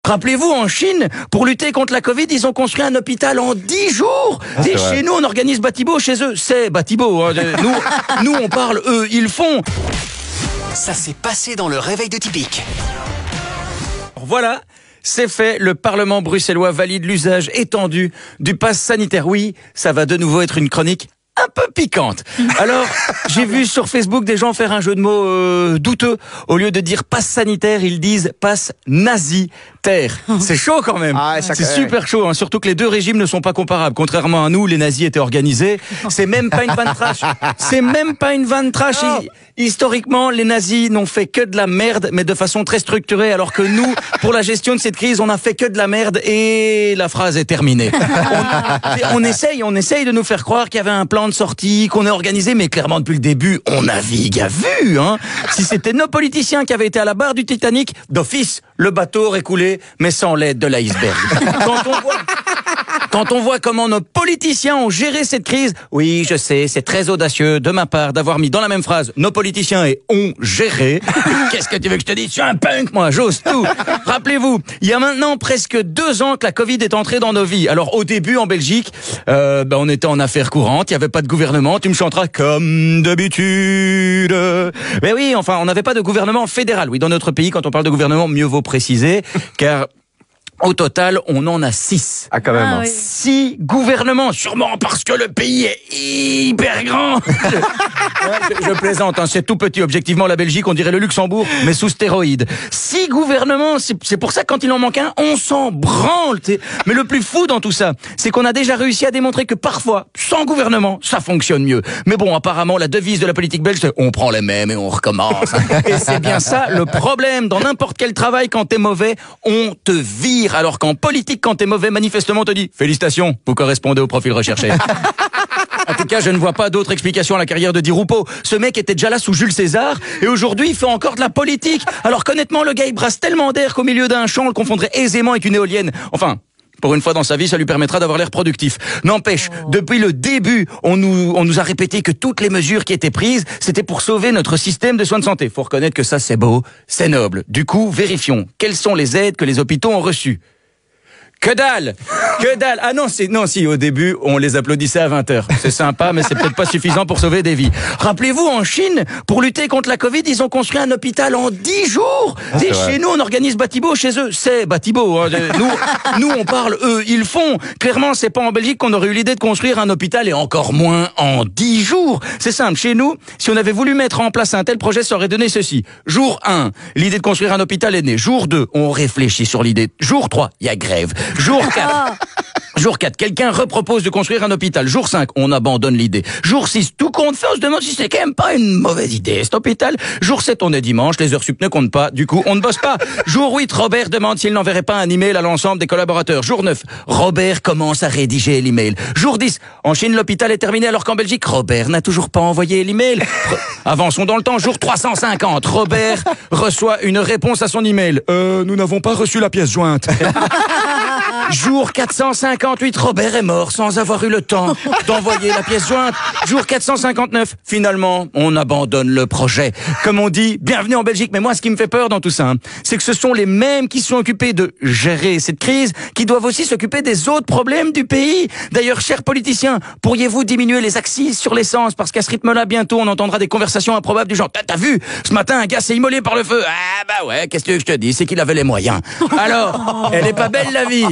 Rappelez-vous, en Chine, pour lutter contre la Covid, ils ont construit un hôpital en 10 jours. Et chez nous, on organise Batibo, chez eux, c'est Batibo. Hein. Nous, on parle, eux, ils font. Ça s'est passé dans le réveil de Tipique. Voilà, c'est fait. Le Parlement bruxellois valide l'usage étendu du pass sanitaire. Oui, ça va de nouveau être une chronique un peu piquante. Alors, j'ai vu sur Facebook des gens faire un jeu de mots douteux. Au lieu de dire passe sanitaire, ils disent passe nazi-terre. C'est chaud quand même. C'est super chaud, hein. Surtout que les deux régimes ne sont pas comparables. Contrairement à nous, les nazis étaient organisés. C'est même pas une vanne trash. C'est même pas une vanne trash. Historiquement, les nazis n'ont fait que de la merde, mais de façon très structurée, alors que nous, pour la gestion de cette crise, on a fait que de la merde et la phrase est terminée. On essaye de nous faire croire qu'il y avait un plan de sortie, qu'on est organisé, mais clairement depuis le début, on navigue à vue, hein. Si c'était nos politiciens qui avaient été à la barre du Titanic, d'office, le bateau aurait coulé, mais sans l'aide de l'iceberg. Quand on voit comment nos politiciens ont géré cette crise, oui, je sais, c'est très audacieux de ma part d'avoir mis dans la même phrase nos politiciens et ont géré. Qu'est-ce que tu veux que je te dise? Je suis un punk, moi, j'ose tout. Rappelez-vous, il y a maintenant presque 2 ans que la Covid est entrée dans nos vies. Alors, au début, en Belgique, on était en affaires courantes, il n'y avait pas de gouvernement, tu me chanteras comme d'habitude. Mais oui, enfin, on n'avait pas de gouvernement fédéral. Oui, dans notre pays, quand on parle de gouvernement, mieux vaut préciser, car au total, on en a 6. Ah, quand même. 6 gouvernements, sûrement parce que le pays est hyper grand. Je plaisante, hein, c'est tout petit. Objectivement, la Belgique, on dirait le Luxembourg, mais sous stéroïdes. 6 gouvernements, c'est pour ça que quand il en manque un, on s'en branle. Mais le plus fou dans tout ça, c'est qu'on a déjà réussi à démontrer que parfois, sans gouvernement, ça fonctionne mieux. Mais bon, apparemment, la devise de la politique belge, c'est on prend les mêmes et on recommence. Et c'est bien ça le problème. Dans n'importe quel travail, quand t'es mauvais, on te vire. Alors qu'en politique, quand t'es mauvais, manifestement, on te dit « Félicitations, vous correspondez au profil recherché ». En tout cas, je ne vois pas d'autre explication à la carrière de Di Rupo. Ce mec était déjà là sous Jules César, et aujourd'hui, il fait encore de la politique. Alors qu'honnêtement, le gars, il brasse tellement d'air qu'au milieu d'un champ, on le confondrait aisément avec une éolienne. Enfin, pour une fois dans sa vie, ça lui permettra d'avoir l'air productif. N'empêche, depuis le début, on nous a répété que toutes les mesures qui étaient prises, c'était pour sauver notre système de soins de santé. Faut reconnaître que ça, c'est beau, c'est noble. Du coup, vérifions. Quelles sont les aides que les hôpitaux ont reçues? Que dalle! Que dalle! Ah non, si, au début, on les applaudissait à 20h. C'est sympa, mais c'est peut-être pas suffisant pour sauver des vies. Rappelez-vous, en Chine, pour lutter contre la Covid, ils ont construit un hôpital en 10 jours! Et chez nous, on organise Batibo, chez eux, c'est Batibo. Hein. Nous, on parle, eux, ils font. Clairement, c'est pas en Belgique qu'on aurait eu l'idée de construire un hôpital et encore moins en 10 jours. C'est simple, chez nous, si on avait voulu mettre en place un tel projet, ça aurait donné ceci. Jour 1, l'idée de construire un hôpital est née. Jour 2, on réfléchit sur l'idée. Jour 3, il y a grève. Jour 4, quelqu'un repropose de construire un hôpital. Jour 5, on abandonne l'idée. Jour 6, tout compte fait, on se demande si c'est quand même pas une mauvaise idée, cet hôpital. Jour 7, on est dimanche, les heures sup ne comptent pas, du coup, on ne bosse pas. Jour 8, Robert demande s'il n'enverrait pas un email à l'ensemble des collaborateurs. Jour 9, Robert commence à rédiger l'email. Jour 10, en Chine, l'hôpital est terminé alors qu'en Belgique, Robert n'a toujours pas envoyé l'email. Avançons dans le temps. Jour 350, Robert reçoit une réponse à son email. Nous n'avons pas reçu la pièce jointe. Jour 458, Robert est mort sans avoir eu le temps d'envoyer la pièce jointe. Jour 459, finalement, on abandonne le projet. Comme on dit, bienvenue en Belgique. Mais moi, ce qui me fait peur dans tout ça, c'est que ce sont les mêmes qui sont occupés de gérer cette crise, qui doivent aussi s'occuper des autres problèmes du pays. D'ailleurs, chers politiciens, pourriez-vous diminuer les axes sur l'essence? Parce qu'à ce rythme-là, bientôt, on entendra des conversations improbables du genre, t'as vu, ce matin, un gars s'est immolé par le feu. Ah bah ouais, qu'est-ce que je te dis, c'est qu'il avait les moyens. Alors, elle est pas belle la vie.